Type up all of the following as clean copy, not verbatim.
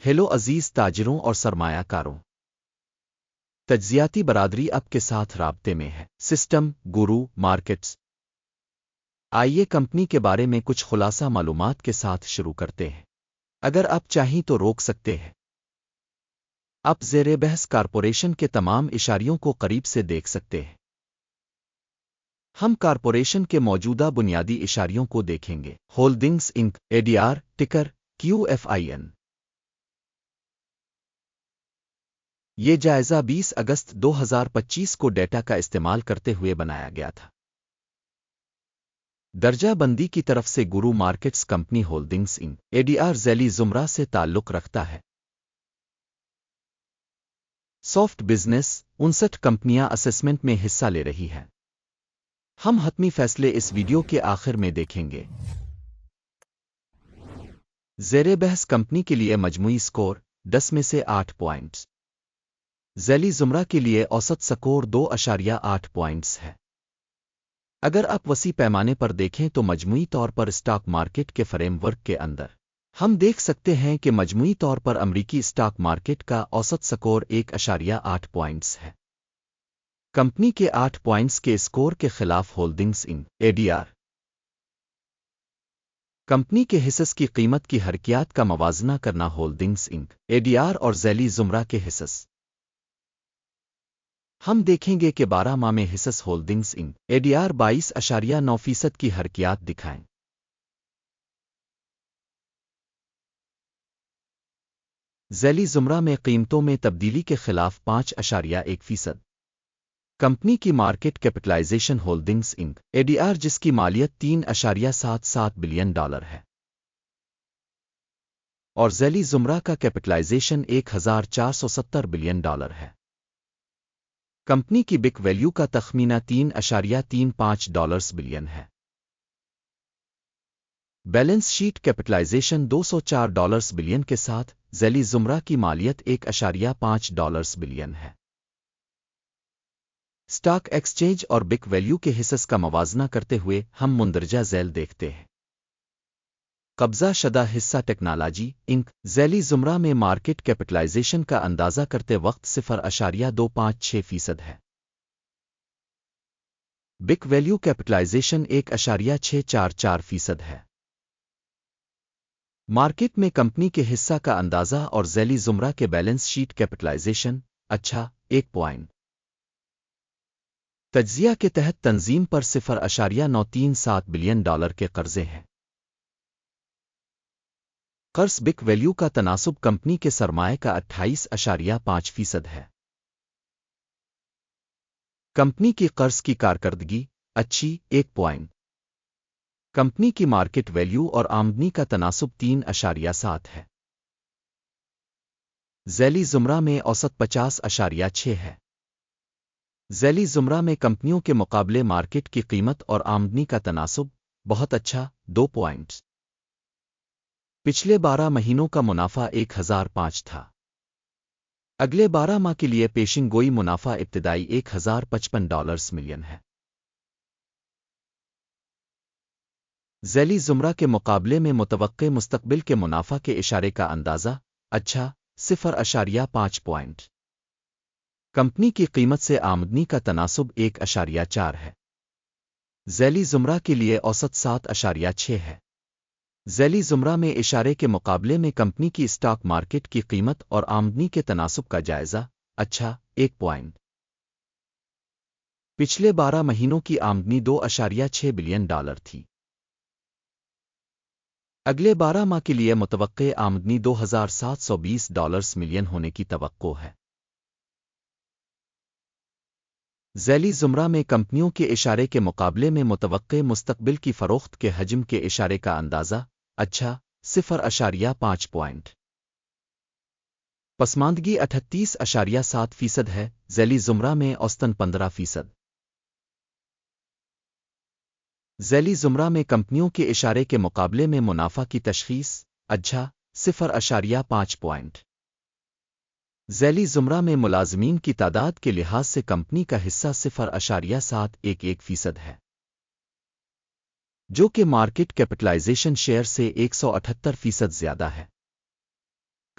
Hello عزیز تاجروں اور سرمایہ کاروں، تجزیاتی برادری آپ کے ساتھ رابطے میں ہے۔ سسٹم گورو مارکیٹس، آئیے کمپنی کے بارے میں کچھ خلاصہ معلومات کے ساتھ شروع کرتے ہیں۔ اگر آپ چاہیں تو روک سکتے ہیں۔ آپ زیر بحث کارپوریشن کے تمام اشاریوں کو قریب سے دیکھ سکتے ہیں۔ ہم کارپوریشن کے موجودہ بنیادی اشاریوں کو دیکھیں گے۔ ہولڈنگز انک ADR ٹکر QFIN۔ یہ جائزہ 20 اگست 2025 کو ڈیٹا کا استعمال کرتے ہوئے بنایا گیا تھا۔ درجہ بندی کی طرف سے گورو مارکیٹس کمپنی ہولڈنگز انک ADR ذیلی زمرہ سے تعلق رکھتا ہے۔ سافٹ بزنس 59 کمپنیاں اسسمنٹ میں حصہ لے رہی ہیں۔ ہم حتمی فیصلے اس ویڈیو کے آخر میں دیکھیں گے۔ زیر بحث کمپنی کے لیے مجموعی سکور 10 میں سے 8 پوائنٹس۔ ذیلی زمرہ کے لیے اوسط سکور 2.8 پوائنٹس ہے۔ اگر آپ وسیع پیمانے پر دیکھیں تو مجموعی طور پر اسٹاک مارکیٹ کے فریم ورک کے اندر ہم دیکھ سکتے ہیں کہ مجموعی طور پر امریکی اسٹاک مارکیٹ کا اوسط سکور 1.8 پوائنٹس ہے۔ کمپنی کے 8 پوائنٹس کے اسکور کے خلاف ہولڈنگز انک ADR کمپنی کے حصص کی قیمت کی حرکیات کا موازنہ کرنا ہولڈنگز انک ADR اور ذیلی زمرہ کے حصص۔ ہم دیکھیں گے کہ 12 ماہ میں حصص ہولڈنگز انک ADR 22.9% کی حرکیات دکھائیں۔ ذیلی زمرہ میں قیمتوں میں تبدیلی کے خلاف 5.1%۔ کمپنی کی مارکیٹ کیپٹلائزیشن ہولڈنگز انک ADR جس کی مالیت $3.77 بلین ہے اور ذیلی زمرہ کا کیپٹلائزیشن $1,470 بلین ہے۔ کمپنی کی بک ویلیو کا تخمینہ $3.35 بلین ہے۔ بیلنس شیٹ کیپٹلائزیشن $204 بلین کے ساتھ ذیلی زمرہ کی مالیت $1.5 بلین ہے۔ اسٹاک ایکسچینج اور بک ویلیو کے حصص کا موازنہ کرتے ہوئے ہم مندرجہ ذیل دیکھتے ہیں۔ قبضہ شدہ حصہ ٹیکنالوجی انک ذیلی زمرہ میں مارکیٹ کیپٹلائزیشن کا اندازہ کرتے وقت 0.256% ہے۔ بک ویلیو کیپٹلائزیشن 1.644% ہے۔ مارکیٹ میں کمپنی کے حصہ کا اندازہ اور ذیلی زمرہ کے بیلنس شیٹ کیپٹلائزیشن 1 پوائنٹ۔ تجزیہ کے تحت تنظیم پر $0.937 بلین کے قرضے ہیں۔ قرض بک ویلیو کا تناسب کمپنی کے سرمائے کا 28.5% ہے۔ کمپنی کی قرض کی کارکردگی اچھی 1 پوائنٹ۔ کمپنی کی مارکیٹ ویلیو اور آمدنی کا تناسب 3.7 ہے۔ ذیلی زمرہ میں اوسط 50.6 ہے۔ ذیلی زمرہ میں کمپنیوں کے مقابلے مارکیٹ کی قیمت اور آمدنی کا تناسب بہت اچھا 2 پوائنٹس۔ پچھلے 12 مہینوں کا منافع 1005 تھا۔ اگلے 12 ماہ کے لیے پیشن گوئی منافع ابتدائی $1055 ملین ہے۔ ذیلی زمرہ کے مقابلے میں متوقع مستقبل کے منافع کے اشارے کا اندازہ اچھا 0.5 پوائنٹ۔ کمپنی کی قیمت سے آمدنی کا تناسب 1.4 ہے۔ ذیلی زمرہ کے لیے اوسط 7.6 ہے۔ ذیلی زمرہ میں اشارے کے مقابلے میں کمپنی کی اسٹاک مارکیٹ کی قیمت اور آمدنی کے تناسب کا جائزہ اچھا 1 پوائنٹ۔ پچھلے 12 مہینوں کی آمدنی $2.6 بلین تھی۔ اگلے 12 ماہ کے لیے متوقع آمدنی $2,720 ملین ہونے کی توقع ہے۔ ذیلی زمرہ میں کمپنیوں کے اشارے کے مقابلے میں متوقع مستقبل کی فروخت کے حجم کے اشارے کا اندازہ اچھا 0.5 پوائنٹ۔ پسماندگی 38.7% ہے۔ ذیلی زمرہ میں اوسطاً 15%۔ ذیلی زمرہ میں کمپنیوں کے اشارے کے مقابلے میں منافع کی تشخیص اچھا 0.5 پوائنٹ۔ ذیلی زمرہ میں ملازمین کی تعداد کے لحاظ سے کمپنی کا حصہ 0.711% ہے، جو کہ مارکیٹ کیپٹلائزیشن شیئر سے 178% زیادہ ہے۔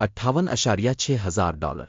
$58,600।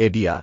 ADR,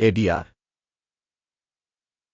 ADR,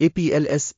APLS